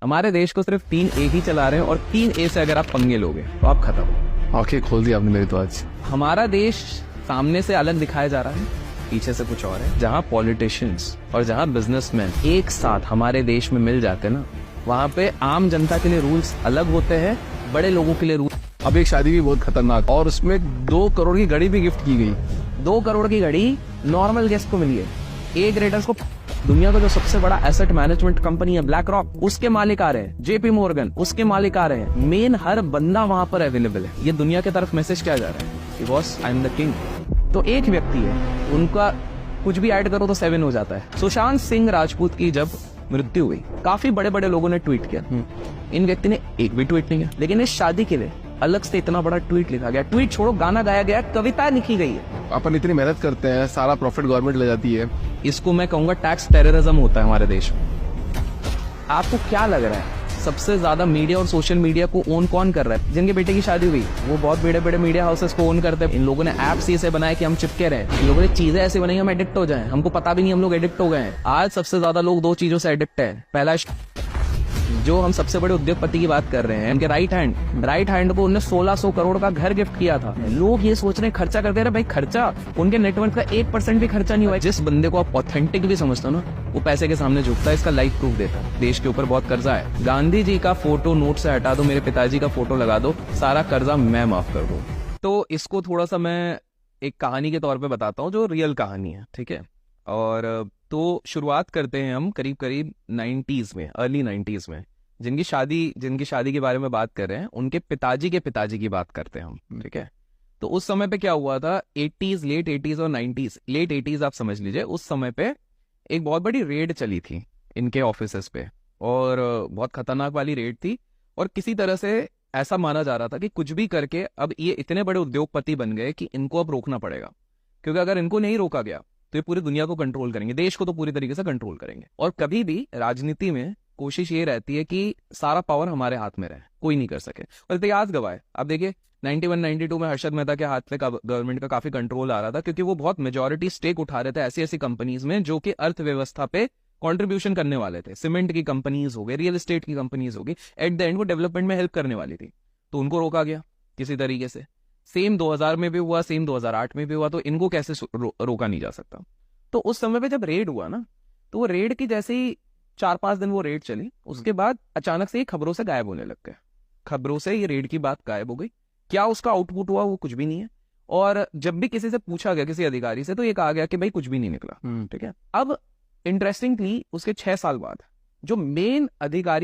हमारे देश को सिर्फ 3A ही चला रहे हैं और 3A से अगर आप पंगे लोगे तो आप खत्म हो। आंखें खोल दी आपने मेरी तो आज। हमारा देश सामने से अलग दिखाया जा रहा है, पीछे से कुछ और है। जहाँ पॉलिटिशियंस और जहाँ बिजनेसमैन एक साथ हमारे देश में मिल जाते ना, वहाँ पे आम जनता के लिए रूल्स अलग होते हैं, बड़े लोगों के लिए रूल। अब एक शादी भी बहुत खतरनाक और उसमें 2 करोड़ की घड़ी भी गिफ्ट की गई। 2 करोड़ की घड़ी नॉर्मल गेस्ट को मिली है, ए ग्रेडर्स को। दुनिया का जो सबसे बड़ा एसेट मैनेजमेंट कंपनी है ब्लैक रॉक, उसके मालिक आ रहे हैं। JP Morgan, उसके मालिक आ रहे हैं। मेन हर बंदा वहां पर अवेलेबल है। ये दुनिया की तरफ मैसेज क्या जा रहा है कि boss I am the king. तो एक व्यक्ति है, उनका कुछ भी ऐड करो तो 7 हो जाता है। सुशांत सिंह राजपूत की जब मृत्यु हुई, काफी बड़े बड़े लोगों ने ट्वीट किया। इन व्यक्ति ने एक भी ट्वीट नहीं किया, लेकिन इस शादी के लिए अलग से इतना बड़ा ट्वीट लिखा गया। ट्वीट छोड़ो, गाना गाया गया, कविता लिखी गई है। अपन इतनी मेहनत करते हैं, सारा प्रॉफिट गवर्नमेंट ले जाती है। इसको मैं कहूंगा टैक्स टेररिज्म होता है हमारे देश में। आपको क्या लग रहा है सबसे ज्यादा मीडिया और सोशल मीडिया को ओन कौन कर रहा है? जिनके बेटे की शादी हुई वो बहुत बड़े बड़े मीडिया हाउसेस को ओन करते हैं। इन लोगों ने ऐप्स ऐसे बनाए कि हम चिपके रहे। इन लोगों ने चीजें ऐसे बनाई हम एडिक्ट हो जाएं, हमको पता भी नहीं हम लोग एडिक्ट हो गए हैं। आज सबसे ज्यादा लोग 2 चीजों से एडिक्ट है। पहला, जो हम सबसे बड़े उद्योगपति की बात कर रहे हैं, उनके राइट हैंड को उन्होंने 1600 करोड़ का घर गिफ्ट किया था। लोग ये सोच रहे हैं खर्चा करते रहे, भाई खर्चा उनके नेटवर्क का 1% भी खर्चा नहीं हुआ। जिस बंदे को आप ऑथेंटिक भी समझते हो ना, वो पैसे के सामने झुकता है। इसका लाइव प्रूफ देता है। देश के ऊपर बहुत कर्जा है। गांधी जी का फोटो नोट से हटा दो, मेरे पिताजी का फोटो लगा दो, सारा कर्जा मैं माफ कर दूं। तो इसको थोड़ा सा मैं एक कहानी के तौर पे बताता हूँ, जो रियल कहानी है, ठीक है। और तो शुरुआत करते हैं हम करीब करीब 90s में, अर्ली 90s में। जिनकी शादी के बारे में बात कर रहे हैं, उनके पिताजी के पिताजी की बात करते हैं हम, ठीक है। तो उस समय पे क्या हुआ था, 80s, लेट 80s और 90s, लेट 80s आप समझ लीजिए। उस समय पे एक बहुत बड़ी रेड चली थी इनके ऑफिसेस पे, और बहुत खतरनाक वाली रेड थी। और किसी तरह से ऐसा माना जा रहा था कि कुछ भी करके अब ये इतने बड़े उद्योगपति बन गए कि इनको अब रोकना पड़ेगा, क्योंकि अगर इनको नहीं रोका गया तो ये पूरी दुनिया को कंट्रोल करेंगे, देश को तो पूरी तरीके से कंट्रोल करेंगे। और कभी भी राजनीति में कोशिश ये रहती है कि सारा पावर हमारे हाथ में रहे, कोई नहीं कर सके। और इतिहास गवाह है। अब देखिए 91-92 में हर्षद मेहता के हाथ पे गवर्नमेंट का काफी कंट्रोल आ रहा था, क्योंकि वो बहुत मेजॉरिटी स्टेक उठा रहे थे ऐसी ऐसी कंपनीज में जो कि अर्थव्यवस्था पे कंट्रीब्यूशन करने वाले थे। सीमेंट की कंपनीज हो गई, रियल एस्टेट की कंपनीज हो गई, एट द एंड वो डेवलपमेंट में हेल्प करने वाली थी। तो उनको रोका गया किसी तरीके से। सेम 2000 में भी हुआ, सेम 2008 में भी हुआ। तो इनको कैसे रोका नहीं जा सकता। तो उस समय पे जब रेड हुआ ना, तो वो रेड की जैसे ही 4-5 दिन वो रेड चली, उसके बाद अचानक से ये खबरों से गायब होने लग गए। खबरों से ये रेड की बात गायब हो गई। क्या उसका आउटपुट हुआ वो कुछ भी नहीं है। और जब भी किसी से पूछा गया, किसी अधिकारी से, तो ये कहा गया कि भाई कुछ भी नहीं निकला, ठीक है। अब इंटरेस्टिंगली उसके 6 साल बाद जो मेन अधिकारी